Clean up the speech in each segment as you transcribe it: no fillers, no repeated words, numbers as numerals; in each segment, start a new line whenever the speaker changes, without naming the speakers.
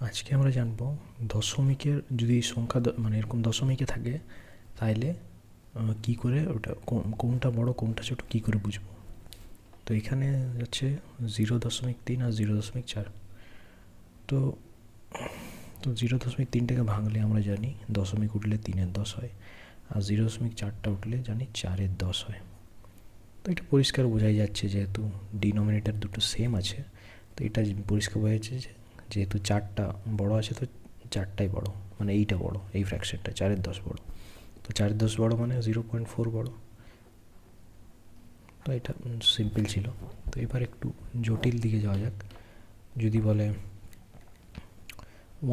আজকে আমরা জানব দশমিকের যদি সংখ্যা মানে এরকম দশমিকে থাকে তাইলে কি করে ওটা কোনটা বড় কোনটা ছোট কি করে বুঝবো। তো এখানে যাচ্ছে 0.3 আর 0.4। তো তো 0.3টাকে ভাঙলে আমরা জানি দশমিক উঠলে 3/10 হয়, আর 0.4টা উঠলে জানি 4/10 হয়। তো এটা পরিষ্কার বোঝাই যাচ্ছে যেহেতু ডিনোমিনেটর দুটো সেম আছে, তো এটা পরিষ্কার বোঝা যাচ্ছে যে যেহেতু 4টা বড় আছে তো 4টাই বড়, মানে এইটা বড়, এই ফ্র্যাকশনটা 4/10 বড়। তো 4/10 বড় মানে 0.4 বড়। তো এটা সিম্পল ছিল। তো এবার একটু জটিল দিকে যাওয়া যাক। যদি বলে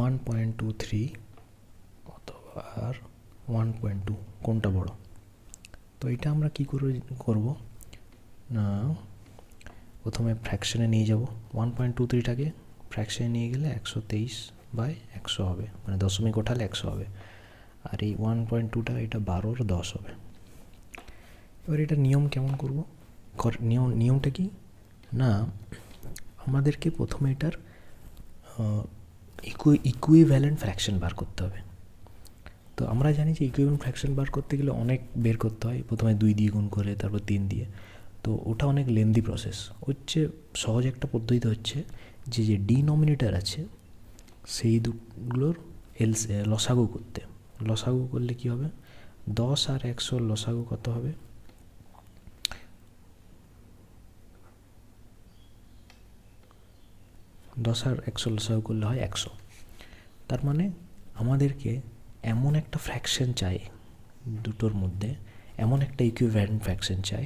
1.23 অথবা আর 1.2 কোনটা বড়, তো এটা আমরা কি করে করব না, প্রথমে ফ্র্যাকশনে নিয়ে যাব। 1.23টাকে ফ্র্যাকশনে নিয়ে গেলে 123/100 হবে, মানে দশমিক ওঠালে 100 হবে। আর এই 1.2টা এটা 12/10 হবে। এবার এটা নিয়ম কেমন করব, নিয়মটা কি না, আমাদেরকে প্রথমে এটার ইকুইভ্যালেন্ট ফ্র্যাকশন বার করতে হবে। তো আমরা জানি যে ইকুইভ্যালেন্ট ফ্র্যাকশন বার করতে গেলে অনেক বের করতে হয়, প্রথমে 2 দিয়ে গুণ করে তারপর 3 দিয়ে। তো ওটা অনেক লেন্দি প্রসেস হচ্ছে। সহজ একটা পদ্ধতিতে হচ্ছে যে যে ডিনোমিনেটর আছে সেই দুগুলোর লসাগু করতে। লসাগু করলে কি হবে, 10 আর 100 লসাগু কত হবে, 10 আর 100 লসাগু করলে হয় 100। তার মানে আমাদেরকে এমন একটা ফ্র্যাকশন চাই, দুটোর মধ্যে এমন একটা ইকুইভ্যালেন্ট ফ্র্যাকশন চাই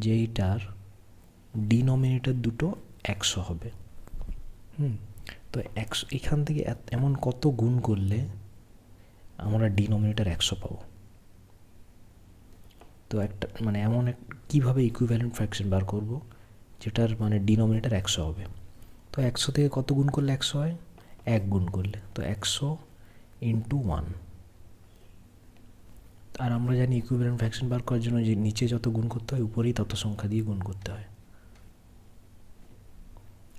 যেইটার ডিনোমিনেটর দুটো 100 হবে। তো 100 এখান থেকে এমন কত গুণ করলে আমরা ডিনোমিনেটর 100 পাবো। তো একটা মানে এমন কীভাবে ইকুইভ্যালেন্ট ফ্র্যাকশন বার করব যেটার মানে ডিনোমিনেটর 100 হবে। তো 100 থেকে কত গুণ করলে 100 হয়, 1 গুণ করলে। তো 100 × 1। আর আমরা জানি ইকুইভ্যালেন্ট ফ্র্যাকশন বার করার জন্য যে নিচে যত গুণ করতে হয় উপরেই তত সংখ্যা দিয়ে গুণ করতে হয়।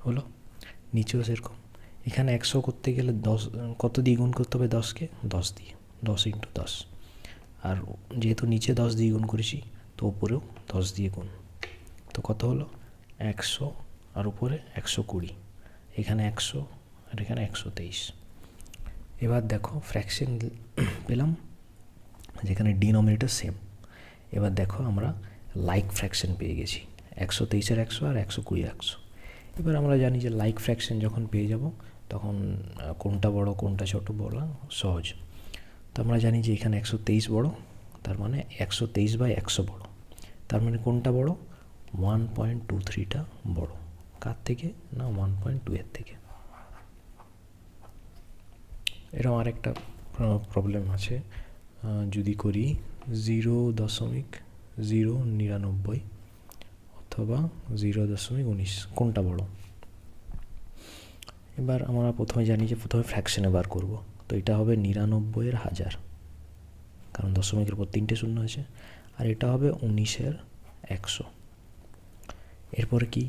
হলো, নিচেও সেরকম। এখানে 100 করতে গেলে 10 কত দিয়ে গুণ করতে হবে, 10কে 10 দিয়ে, 10 × 10। আর যেহেতু নিচে 10 দিয়ে গুণ করেছি তো উপরেও 10 দিয়ে গুণ। তো কত হলো 100, আর উপরে 120, এখানে 100 আর এখানে 123। এবার দেখো ফ্র্যাকশন পেলাম যেখানে ডিনোমিনেটর সেম। এবার দেখো আমরা লাইক ফ্র্যাকশন পেয়ে গেছি, 123-এর 100 আর 120-এর 100। এবার আমরা জানি যে লাইক ফ্র্যাকশন যখন পেয়ে যাব তখন কোনটা বড় কোনটা ছোট বলা সহজ। তো আমরা জানি যে এখানে 123 বড়, তার মানে 123/100 বড়। তার মানে কোনটা বড়, 1.23টা বড়। কার থেকে না, 1.2-এর থেকে। এরকম আরেকটা প্রবলেম আছে, যদি করি 0.099 অথবা 0.19 কোনটা বড়। এবার আমরা প্রথমে জানি যে প্রথমে ফ্র্যাকশনে বার করব। তো এটা হবে 99-এর 1000, কারণ দশমিকের উপর 3টে শূন্য আছে। আর এটা হবে 19-এর 100। এরপরে কি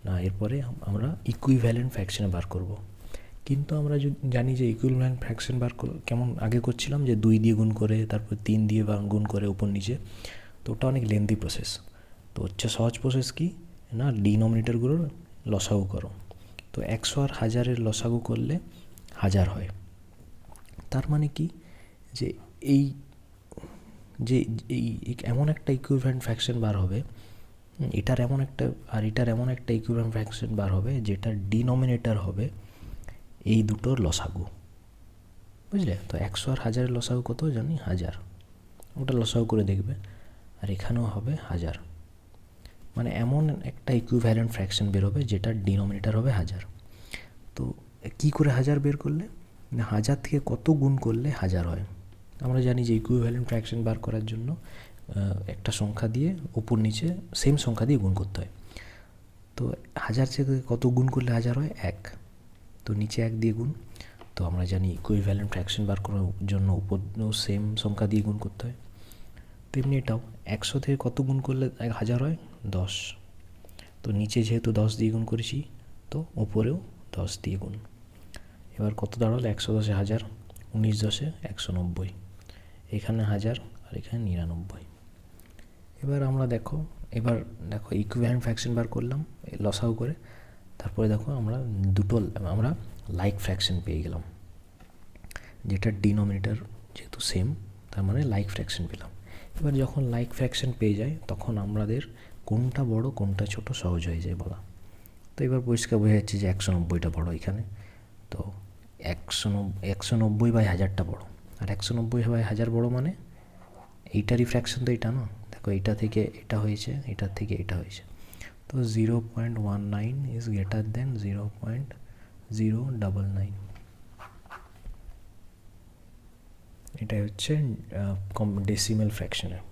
না, এরপরে আমরা ইকুইভ্যালেন্ট ফ্র্যাকশনে বার করব। কিন্তু আমরা জানি যে ইকুইভ্যালেন্ট ফ্র্যাকশন বার কেমন আগে করছিলাম, যে 2 দিয়ে গুণ করে তারপর 3 দিয়ে গুণ করে উপর নিচে। তো ওটা অনেক লেন্দি প্রসেস। তো হচ্ছে সহজ প্রসেস কি না, ডিনোমিনেটরগুলোর লসাগু করো। তো 100 আর 1000-এর লসাগু করলে 1000 হয়। তার মানে কি যে এই যে এই এমন একটা ইকুইভ্যালেন্ট ফ্র্যাকশন বার হবে, এটার এমন একটা আর এটার এমন একটা ইকুইভ্যালেন্ট ফ্র্যাকশন বার হবে যেটার ডিনোমিনেটর হবে এই দুটোর লসাগু। বুঝলে? তো 100 আর 1000-এর লসাগু কত জানি, 1000। ওটা লসাগু করে দেখবে। আর এখানেও হবে 1000। মানে এমন একটা ইকুইভ্যালেন্ট ফ্র্যাকশন বেরোবে যেটার ডিনোমিনেটর হবে 1000। তো কী করে 1000 বের করলে না, 1000 থেকে কত গুণ করলে 1000 হয়। আমরা জানি যে ইকুইভ্যালেন্ট ফ্র্যাকশন বার করার জন্য একটা সংখ্যা দিয়ে উপর নিচে সেম সংখ্যা দিয়ে গুণ করতে হয়। তো 1000 থেকে কত গুণ করলে 1000 হয়, 1। তো নিচে 1 দিয়ে গুণ। তো আমরা জানি ইকুইভ্যালেন্ট ফ্র্যাকশন বার করার জন্য উপরেও সেম সংখ্যা দিয়ে গুণ করতে হয়। তেমনি এটাও 100 থেকে কত গুণ করলে 1000 হয়, 10। তো নিচে যেহেতু 10 দিয়ে গুণ করেছি তো উপরেও 10 দিয়ে গুণ। এবার কত দাঁড়ালো, 110 1000, 19 10 190, এখানে 1000 আর এখানে 99। এবার আমরা দেখো ইকুইভ্যালেন্ট ফ্র্যাকশন বার করলাম লসাগু করে, তারপরে দেখো আমরা আমরা লাইক ফ্র্যাকশন পেয়ে গেলাম, যেটা ডিনোমিনেটর যেহেতু সেম, তার মানে লাইক ফ্র্যাকশন পেলাম। এবার যখন লাইক ফ্র্যাকশন পেয়ে যায় তখন আমাদের কোনটা বড় কোনটা ছোট সহজ হয়ে যায় বলা। তো এবার পরিষ্কার বোঝা যাচ্ছে যে 190টা বড় এখানে, তো 190 বাই 1000টা বড়, আর 190 বাই 1000 বড় মানে এইটারই ফ্র্যাকশন তো এটা না, দেখো এইটা থেকে এটা হয়েছে, এটার থেকে এটা হয়েছে, তো 0.19 ইজ গ্রেটার দেন 0.099। এটাই হচ্ছে ডেসিমেল ফ্র্যাকশনের।